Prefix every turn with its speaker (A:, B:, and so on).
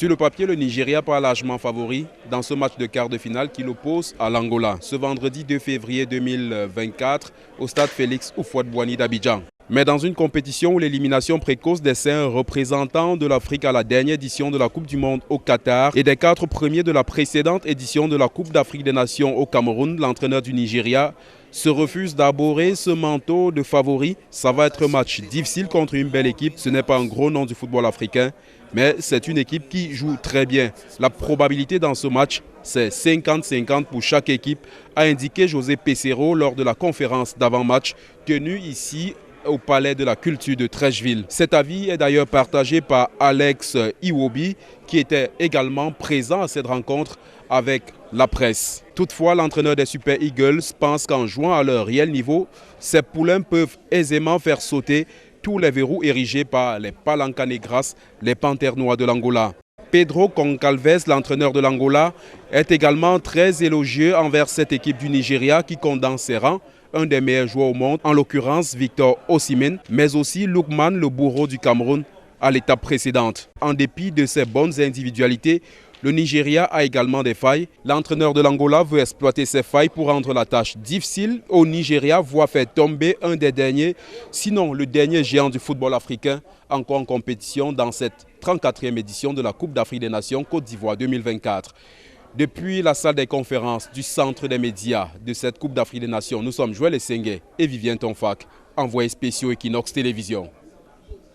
A: Sur le papier, le Nigeria part largement favori dans ce match de quart de finale qui l'oppose à l'Angola, ce vendredi 2 février 2024 au stade Félix Houphouët-Boigny d'Abidjan. Mais dans une compétition où l'élimination précoce des 5 représentants de l'Afrique à la dernière édition de la Coupe du Monde au Qatar et des 4 premiers de la précédente édition de la Coupe d'Afrique des Nations au Cameroun, l'entraîneur du Nigeria se refuse d'arborer ce manteau de favori. Ça va être un match difficile contre une belle équipe. Ce n'est pas un gros nom du football africain, mais c'est une équipe qui joue très bien. La probabilité dans ce match, c'est 50-50 pour chaque équipe, a indiqué José Peseiro lors de la conférence d'avant-match tenue ici au Palais de la Culture de Treichville. Cet avis est d'ailleurs partagé par Alex Iwobi, qui était également présent à cette rencontre avec la presse. Toutefois, l'entraîneur des Super Eagles pense qu'en jouant à leur réel niveau, ces poulains peuvent aisément faire sauter tous les verrous érigés par les Palancas Negras, les Panthères Noires de l'Angola. Pedro Goncalves, l'entraîneur de l'Angola, est également très élogieux envers cette équipe du Nigeria qui compte dans ses rangs un des meilleurs joueurs au monde, en l'occurrence Victor Osimhen, mais aussi Lookman, le bourreau du Cameroun, à l'étape précédente. En dépit de ses bonnes individualités, le Nigeria a également des failles. L'entraîneur de l'Angola veut exploiter ces failles pour rendre la tâche difficile au Nigeria, voire faire tomber un des derniers, sinon le dernier géant du football africain, encore en compétition dans cette 34e édition de la Coupe d'Afrique des Nations Côte d'Ivoire 2024. Depuis la salle des conférences du centre des médias de cette Coupe d'Afrique des Nations, nous sommes Joël Essengue et Vivien Tonfac, envoyés spéciaux Equinox Télévision.